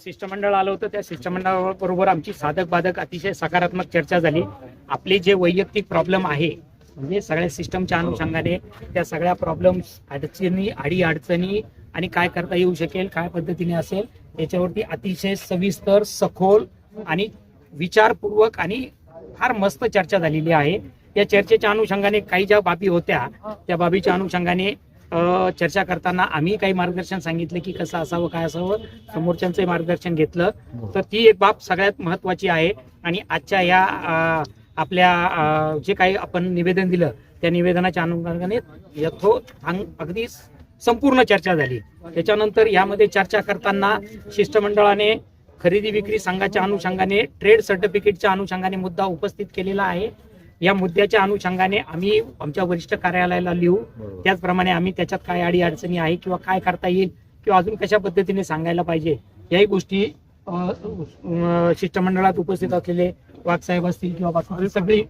शिष्टमंडळ आलं होतं. त्या शिष्टमंडळाबरोबर आमची साधक बाधक अतिशय सकारात्मक चर्चा झाली. आपले जे वैयक्तिक प्रॉब्लेम आहे म्हणजे सगळ्या सिस्टमच्या अनुषंगाने त्या सगळ्या प्रॉब्लेम्स, अडचणी आणि काय करता येऊ शकेल, काय पद्धतीने असेल याच्यावरती अतिशय सविस्तर, सखोल आणि विचारपूर्वक आणि फार मस्त चर्चा झालेली आहे. या चर्चेच्या अनुषंगाने काही ज्या बाबी होत्या त्या बाबीच्या अनुषंगाने चर्चा करताना आम्ही काही मार्गदर्शन सांगितलं की कसं असावं, काय असावं, समोरच्यांचं मार्गदर्शन घेतलं. तर ती एक बाब सगळ्यात महत्वाची आहे. आणि आजच्या या आपल्या जे काही आपण निवेदन दिलं त्या निवेदनाच्या अनुषंगाने अगदी संपूर्ण चर्चा झाली. त्याच्यानंतर यामध्ये चर्चा करताना शिष्टमंडळाने खरेदी विक्री संघाच्या अनुषंगाने ट्रेड सर्टिफिकेटच्या अनुषंगाने मुद्दा उपस्थित केलेला आहे. या मुद्द्याच्या अनुषंगाने आम्ही आमच्या वरिष्ठ कार्यालयाला लिहू. त्याचप्रमाणे आम्ही त्याच्यात काय अडचणी आहे किंवा काय करता येईल किंवा अजून कशा पद्धतीने सांगायला पाहिजे याही गोष्टी शिष्टमंडळात उपस्थित असलेले वाघ साहेब असतील किंवा सगळी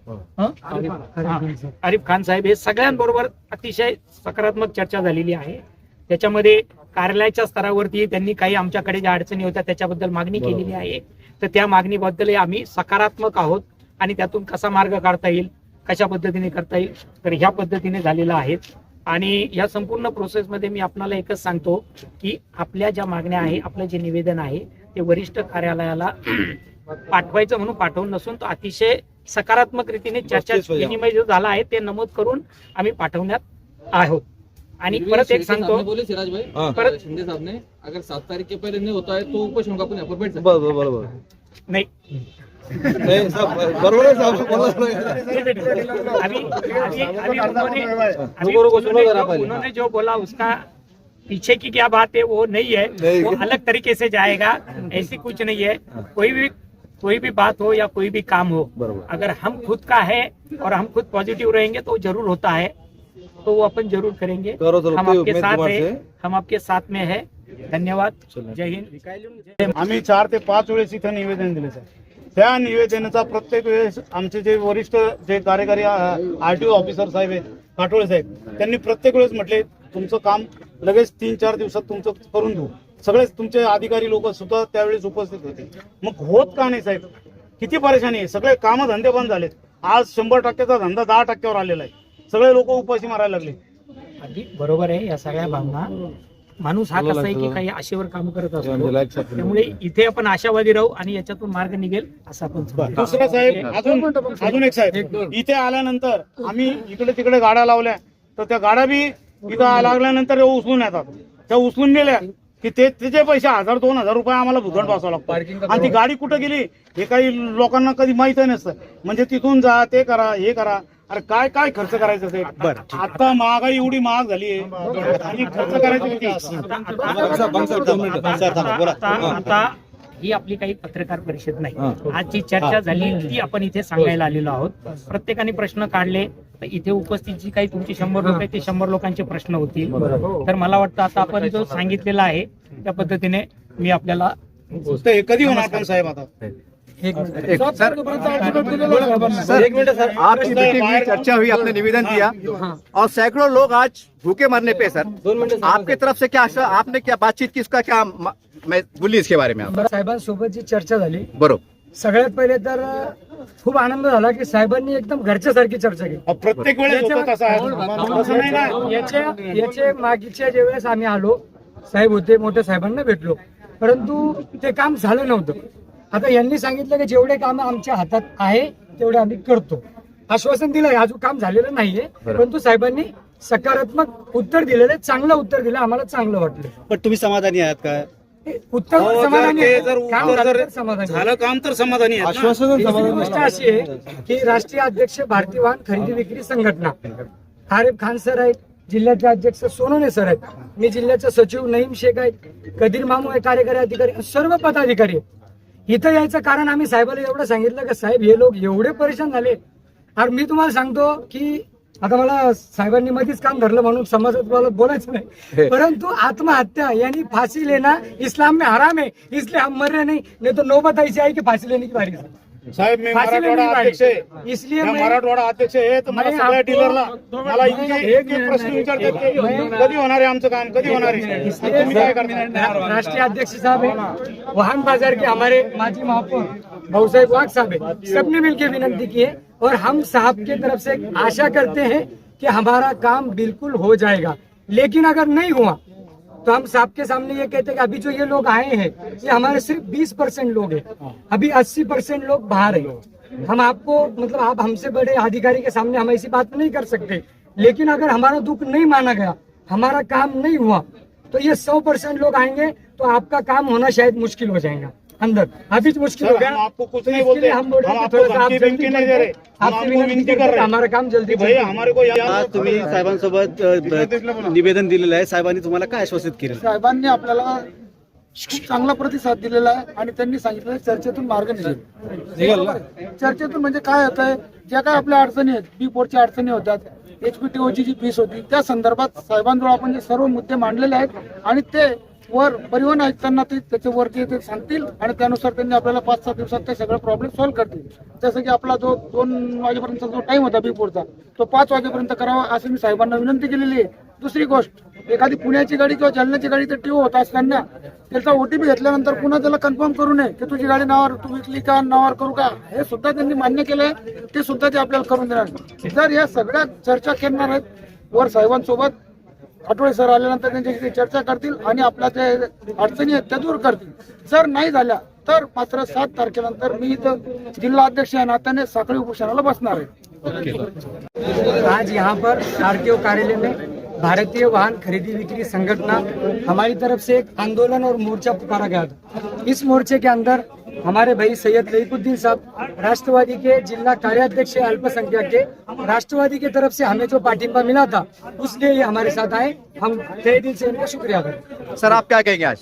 आरिफ खान साहेब हे सगळ्यांबरोबर अतिशय सकारात्मक चर्चा झालेली आहे. त्याच्यामध्ये कार्यालयाच्या स्तरावरती त्यांनी काही आमच्याकडे ज्या अडचणी होत्या त्याच्याबद्दल मागणी केलेली आहे. तर त्या मागणीबद्दल आम्ही सकारात्मक आहोत आणि त्यातून कसा मार्ग काढता येईल, कशा पद्धतीने करता येईल तर ह्या पद्धतीने झालेलं आहे. आणि या संपूर्ण प्रोसेसमध्ये मी आपल्याला एकच सांगतो की आपल्या ज्या मागण्या आहे, आपलं जे निवेदन आहे ते वरिष्ठ कार्यालयाला पाठवायचं म्हणून पाठवून नसून तो अतिशय सकारात्मक रीतीने चर्चा विनिमय जो झाला आहे ते नमूद करून आम्ही पाठवण्यात आहोत. आणि परत एक सांगतो, बोले सिराज भाई, परत शिंदे साहब ने अगर 7 तारीख के पहले नहीं होता है तो उपोषण का अपन यहाँ पर बैठ सकते बरोबर नाही नहीं साहब बरोबर है साहब उन्होंने जो बोला उसका पीछे की क्या बात है वो नहीं है, वो अलग तरीके से जाएगा. ऐसी कुछ नहीं है. कोई भी बात हो या कोई भी काम हो, अगर हम खुद का है और हम खुद पॉजिटिव रहेंगे तो जरूर होता है. तो वो अपन जरूर करेंगे. हम आपके साथ है, हम आपके साथ में है. धन्यवाद. जय हिंद. आम्ही 4 ते 5 वेळेस इथं निवेदन दिले सर. त्या निवेदनाचा प्रत्येक वेळेस आमचे जे वरिष्ठ जे कार्यकारी आरटीओ ऑफिसर साहेब आहेत, काटोळे साहेब, त्यांनी प्रत्येक वेळेस म्हटले तुमचं काम लगेच 3-4 दिवसात तुमचं करून देऊ. सगळेच तुमचे अधिकारी लोक सुद्धा त्यावेळेस उपस्थित होते. मग होत का नाही साहेब? किती परेशानी आहे. सगळे कामं धंदे बंद झालेत. आज 100%चा धंदा 10%वर आलेला आहे. सगळे लोक उपाशी मारायला लागले. अगदी बरोबर आहे. या सगळ्या भावना माणूस हा कसा आहे की काही आशेवर काम करत असतो. त्यामुळे इथे आपण आशावादी राहू आणि याच्यातून मार्ग निघेल असं आपण दुसरं साहेब अजून एक साहेब, इथे आल्यानंतर आम्ही इकडे तिकडे गाड्या लावल्या तर त्या गाड्या बी इथं लागल्यानंतर उचलून येतात. त्या उचलून नेल्या की त्याचे पैसे 1000-2000 रुपये आम्हाला भुगण बसावं लागतं. आणि ती गाडी कुठं गेली हे काही लोकांना कधी माहित नसतं. म्हणजे तिथून जा, ते करा, हे करा. अरे काय काय खर्च करायचं ते. आता महागाई एवढी महाग झाली आहे आणि खर्च करायचं किती. आता ही आपली काही पत्रकार परिषद नाही. आज जी चर्चा झाली ती आपण इथे सांगायला आलेलो आहोत. प्रत्येकाने प्रश्न काढले तर इथे उपस्थित जी काही तुमची 100 लोक आहेत ते 100 लोकांचे प्रश्न होतील. तर मला वाटतं आता आपण जो सांगितलेला आहे त्या पद्धतीने मी आपल्याला कधी होणार पण साहेब आता एक मिनट सर, आपकी मीटिंग हुई, चर्चा हुई, आपने निवेदन दिया और सैकड़ों लोग आज भूखे मरने पे सर, आपकी तरफ से क्या आपने क्या बातचीत की, इसका क्या मैं बोली इसके बारे में साहेबांसोबत जी चर्चा झाली, बरोबर, सगळ्यात पहिले तर खूप आनंद झाला की साहेबांनी एकदम घरच्यासारखी चर्चा केली. प्रत्येक वेळेस होतं तसं नाही ना. याचे मागीच्या ज्यावेळेस आम्ही आलो, साहेब होते, मोठ्या साहेबांना भेटलो, परंतु ते काम झालं नव्हतं. आता यांनी सांगितलं की जेवढे काम आमच्या हातात आहे तेवढे आम्ही करतो. आश्वासन दिलंय, अजून काम झालेलं नाहीये, परंतु साहेबांनी सकारात्मक उत्तर दिलेलं, चांगलं उत्तर दिलं, आम्हाला चांगलं वाटलं. पण तुम्ही समाधानी आहात का? उत्तर समाधानी आहे. काम झालं तर समाधानी आहे. झालं काम तर समाधानी आहे. दुसरी गोष्ट अशी आहे की राष्ट्रीय अध्यक्ष भारतीय वाहन खरेदी विक्री संघटना आरिफ खान सर आहेत, जिल्ह्याचे अध्यक्ष सोनवणे सर आहेत, मी जिल्ह्याचे सचिव नईम शेख आहेत, कदीर मामू आहे, कार्यकारी अधिकारी, सर्व पदाधिकारी आहेत. इथं यायचं कारण आम्ही साहेबाला एवढं सांगितलं की साहेब हे लोक एवढे परेशान झाले. आणि मी तुम्हाला सांगतो की आता मला साहेबांनी मध्येच काम धरलं म्हणून समाजात मला बोलायचं नाही, परंतु आत्महत्या यानी फांसी लेना इस्लाम में हराम है, इसलिए हम मर रहे नहीं तो नौबत ऐसी आई कि फांसी लेने की बारी. साहेब मी फाशीला मराठवाडा नहीं अध्यक्ष पाडी. आहे. इसलिए मैं मैं मराठवाडा अध्यक्ष आहे तर मला मैं सगळ्या आपको- डीलरला मला एक प्रश्न विचारतात की मैं- कधी होणार आहे आमचं काम, कधी होणार आहे, इसलिए तुम्ही काय करणार? राष्ट्रीय अध्यक्ष साहब है, वाहन बाजार के हमारे माजी महापौर भाऊसाहेब वाघ साहब है, सबने मिलकर विनती की है और हम साहब की तरफ से आशा करते हैं कि हमारा काम बिल्कुल हो जाएगा। लेकिन अगर नहीं हुआ तो हम साहब के सामने ये कहते हैं कि अभी जो ये लोग आए हैं ये हमारे सिर्फ 20% लोग हैं, अभी 80% लोग बाहर हैं। हम आपको मतलब आप हमसे बड़े अधिकारी के सामने हम ऐसी बात नहीं कर सकते, लेकिन अगर हमारा दुख नहीं माना गया, हमारा काम नहीं हुआ तो ये 100% लोग आएंगे तो आपका काम होना शायद मुश्किल हो जाएगा अंदर। अभी तो मुश्किल हो सर, गया, हम आपको कुछ नहीं इसके बोलते, लिए हम बोल रहे हम हैं आपको थोड़ा सा आप धमकी जल्दी बिमकी नहीं दे रहे, हम आपसे आपको विनंती विनती करते कर हैं, रहे हैं। हमारा काम जल्दी की भैया हमारे को आज तुम्ही साहेबांसोबत निवेदन दिलेलं आहे. साहेबांनी तुम्हाला काय आश्वासित केलं? साहेबांनी आपल्याला खूप चांगला प्रतिसाद दिलेला आहे आणि त्यांनी सांगितलं चर्चेतून मार्ग निघेल. चर्चेतून म्हणजे काय होत आहे, ज्या काय आपल्या अडचणी आहेत, B4च्या अडचणी होतात, HPTOची जी फीस होती त्या संदर्भात साहेबांजवळ आपण जे सर्व मुद्दे मांडलेले आहेत आणि ते वर परिवहन आयुक्तांना त्याचे वरती ते सांगतील आणि त्यानुसार त्यांनी आपल्याला 5-7 दिवसात ते सगळे प्रॉब्लेम सॉल्व्ह करतील. जसं की आपला जो 2 वाजेपर्यंतचा जो टाइम होता B4चा तो 5 वाजेपर्यंत करावा असं मी साहेबांना विनंती केलेली आहे. दुसरी गोष्ट, एखादी पुण्याची गाडी किंवा जालन्याची गाडी तर टीओ होत असताना त्याचा OTP घेतल्यानंतर पुन्हा त्याला कन्फर्म करू नये की तुझी गाडी नावावर तू विकली का, नावावर करू का, हे सुद्धा त्यांनी मान्य केलंय. ते सुद्धा ते आपल्याला करून देणार. जर या सगळ्या चर्चा करणार आहेत वर साहेबांसोबत, आठवडे सर आल्यानंतर त्यांच्याशी चर्चा करतील आणि आपल्या ते अडचणी आहेत त्या दूर करतील. जर नाही झाल्या तर मात्र 7 तारखेनंतर मी इथं जिल्हा अध्यक्ष या नात्याने साखळी उपोषणाला बसणार आहे. आज यहाँ पर आरटीओ कार्यालय में भारतीय वाहन खरीदी बिक्री संगठना हमारी तरफ से एक आंदोलन और मोर्चा पुकारा गया था। इस मोर्चे के अंदर हमारे भाई सैयद लईकुद्दीन साहब, राष्ट्रवादी के जिला कार्याध्यक्ष अल्पसंख्यक के, राष्ट्रवादी की तरफ से हमें जो पाठिंबा मिला था उसलिए ये हमारे साथ आए। हम तहे दिल से इनका शुक्रिया करें। सर आप क्या कहेंगे आज?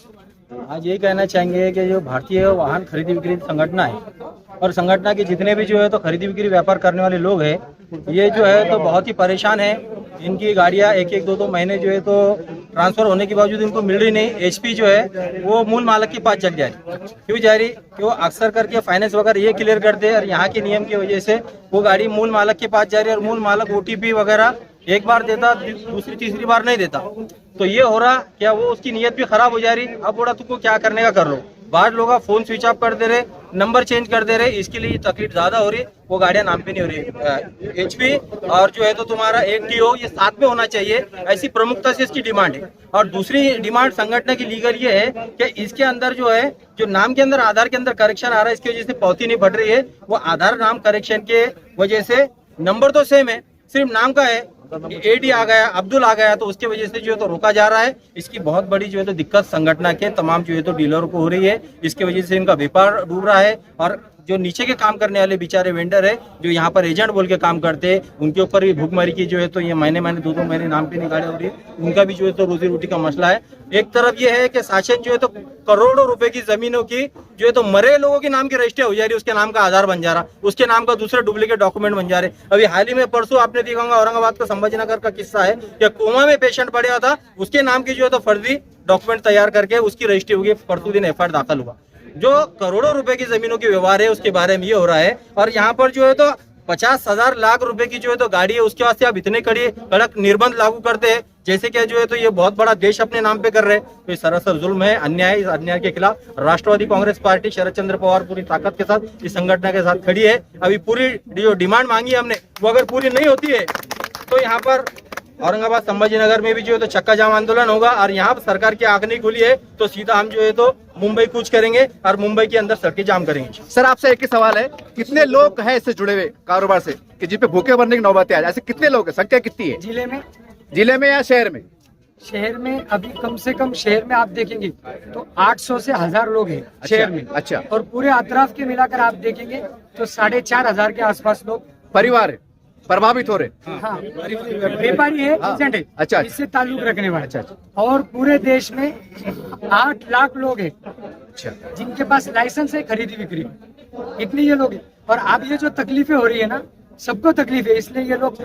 आज ये कहना चाहेंगे कि जो भारतीय वाहन खरीदी बिक्री संगठना है और संगठना के जितने भी जो है तो खरीदी बिक्री व्यापार करने वाले लोग हैं, ये जो है तो बहुत ही परेशान है। इनकी गाड़ियाँ 1-1, 2-2 महीने जो है तो ट्रांसफर होने के बावजूद इनको मिल रही नहीं। HP जो है वो मूल मालक के पास चल जा रही। क्यों जा रही? कि वो अक्सर करके फाइनेंस वगैरह ये क्लियर करते हैं और यहाँ के नियम की वजह से वो गाड़ी मूल मालक के पास जा रही है और मूल मालक OTP वगैरह एक बार देता, दूसरी तीसरी बार नहीं देता। तो ये हो रहा क्या, वो उसकी नीयत भी खराब हो जा रही। अब बोला तुमको क्या करने का कर लो। बाद लोग फोन स्विच ऑफ कर दे रहे, नंबर चेंज कर दे रहे, इसके लिए तकलीफ ज्यादा हो रही। वो गाड़ियां नाम पे नहीं हो रही। HP और जो है तो तुम्हारा एक TO ये साथ में होना चाहिए, ऐसी प्रमुखता से इसकी डिमांड है। और दूसरी डिमांड संगठन की लीगल ये है कि इसके अंदर जो है जो नाम के अंदर आधार के अंदर करेक्शन आ रहा है, इसकी वजह से पावती नहीं बढ़ रही है। वो आधार नाम करेक्शन के वजह से नंबर तो सेम है, सिर्फ नाम का है। AD आ गया, अब्दुल आ गया, तो उसकी वजह से जो है तो रोका जा रहा है। इसकी बहुत बड़ी जो है तो दिक्कत संगठन के तमाम जो है तो डीलरों को हो रही है। इसकी वजह से इनका व्यापार डूब रहा है और जो नीचे के काम करने वाले बेचारे वेंडर है जो यहाँ पर एजेंट बोल के काम करते हैं, उनके ऊपर भी भूखमरी की जो है तो ये महीने 2-2 महीने नाम पे नहीं गाड़ी हो रही है। उनका भी जो है तो रोजी रोटी का मसला है। एक तरफ ये है कि शासन जो है तो करोड़ों रुपए की जमीनों की जो है तो मरे लोगों के नाम की रजिस्ट्री हो जा रही है, उसके नाम का आधार बन जा रहा, उसके नाम का दूसरे डुप्लीकेट डॉक्यूमेंट बन जा रहे। अभी हाल ही में परसों आपने देखा होगा औरंगाबाद का संभाजीनगर का किस्सा है कि कोमा में पेशेंट पड़ा था, उसके नाम की जो है तो फर्जी डॉक्यूमेंट तैयार करके उसकी रजिस्ट्री होगी, परसों दिन FIR दाखिल हुआ। जो करोड़ों रुपए की जमीनों के व्यवहार है उसके बारे में ये हो रहा है। और यहाँ पर जो है तो 50,000 लाख रुपए की जो है तो गाड़ी है, उसके वास्ते आप इतने कड़क निर्बंध लागू करते हैं जैसे कि जो है तो ये बहुत बड़ा देश अपने नाम पे कर रहे हैं। तो ये सरासर जुल्म है, अन्याय है। इस अन्याय के खिलाफ राष्ट्रवादी कांग्रेस पार्टी शरद चंद्र पवार पूरी ताकत के साथ इस संगठन के साथ खड़ी है। अभी पूरी जो डिमांड मांगी है हमने वो अगर पूरी नहीं होती है तो यहाँ पर औरंगाबाद संभाजीनगर में भी जो है तो चक्का जाम आंदोलन होगा। और यहाँ पर सरकार की आंख नहीं खुली है तो सीधा हम जो है तो मुंबई कूच करेंगे और मुंबई के अंदर सड़कें जाम करेंगे। सर आपसे एक ही सवाल है, कितने लोग हैं इससे जुड़े हुए कारोबार से कि जिन पे भूखे मरने की नौबत है? ऐसे कितने लोग हैं, संख्या कितनी है जिले में या शहर में? शहर में अभी कम से कम शहर में आप देखेंगे तो 800 से 1000 लोग हैं शहर में। अच्छा। और पूरे अतराफ के मिलाकर आप देखेंगे तो 4,500 के आसपास लोग परिवार है, प्रभावित हो रहे। हाँ व्यापारी है, एजेंट है, अच्छा। इससे ताल्लुक रखने वाले। अच्छा। और पूरे देश में 8 लाख लोग हैं अच्छा। जिनके पास लाइसेंस है खरीदी बिक्री, इतने ये लोग हैं। और अब ये जो तकलीफें हो रही है ना, सबको तकलीफ है, इसलिए ये लोग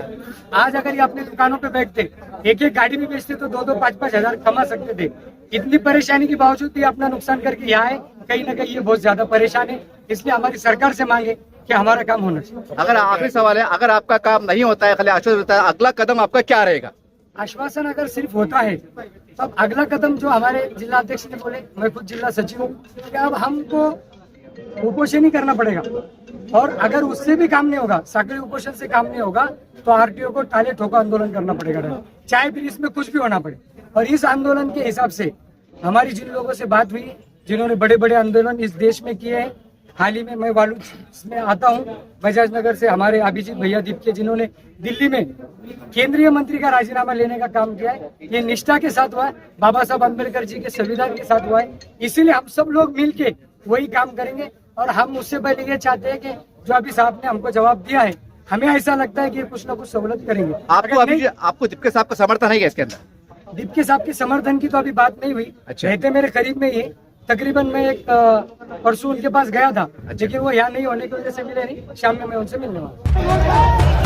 आज अगर ये अपनी दुकानों पे बैठते, एक गाड़ी भी बेचते तो 2-2, 5-5 हजार कमा सकते थे। इतनी परेशानी के बावजूद भी अपना नुकसान करके यहाँ आए, कहीं ना कहीं ये बहुत ज्यादा परेशान है। इसलिए हमारी सरकार से मांगे कि हमारा काम होना चाहिए। अगर आखिरी सवाल है, अगर आपका काम नहीं होता है, खाली आश्वासन होता है, अगला कदम आपका क्या रहेगा? आश्वासन अगर सिर्फ होता है तो अब अगला कदम जो हमारे जिला अध्यक्ष ने बोले, मैं खुद जिला सचिव हूँ, कि अब हमको उपोषण ही करना पड़ेगा। और अगर उससे भी काम नहीं होगा, सागरी उपोषण से काम नहीं होगा, तो आरटीओ को टाले ठोका आंदोलन करना पड़ेगा, चाहे फिर इसमें कुछ भी होना पड़े। और इस आंदोलन के हिसाब से हमारी जिन लोगों से बात हुई, जिन्होंने बड़े बड़े आंदोलन इस देश में किए हैं, हाल ही में मैं वालूद में आता हूँ, बजाज नगर से हमारे अभिजीत भैया दीप के, जिन्होंने दिल्ली में केंद्रीय मंत्री का राजीनामा लेने का काम किया है, ये निष्ठा के साथ हुआ है, बाबा साहब अम्बेडकर जी के संविधान के साथ हुआ है। इसीलिए हम सब लोग मिलके वही काम करेंगे। और हम उससे पहले ये चाहते हैं कि जो अभी साहब ने हमको जवाब दिया है, हमें ऐसा लगता है कि कुछ ना कुछ सहूलत करेंगे। आपको अगर अभी नहीं, आपको दीपके साहब का समर्थन है क्या इसके अंदर? दीपके साहब के समर्थन की तो अभी बात नहीं हुई। अच्छा। रहते मेरे करीब में ही, तकरीबन मैं एक परसों उनके पास गया था, लेकिन वो यहाँ नहीं होने की वजह से मिले नहीं। शाम में मैं उनसे मिलने वाला।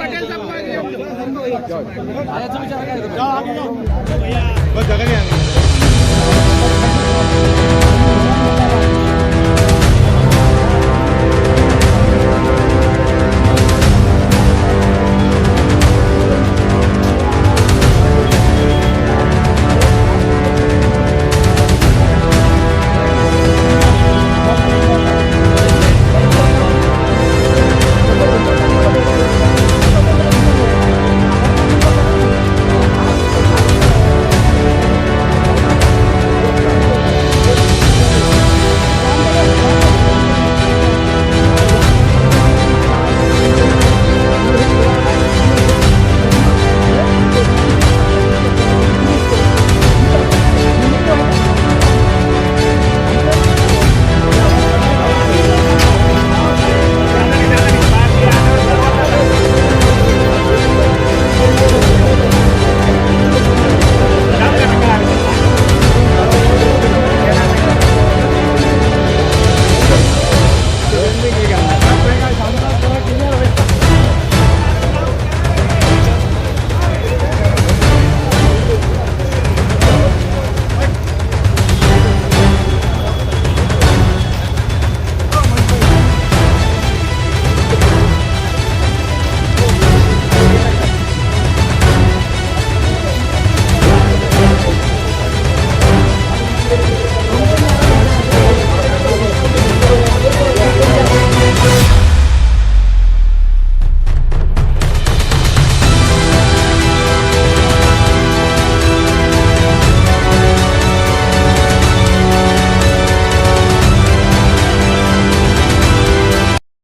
पटेल साहेब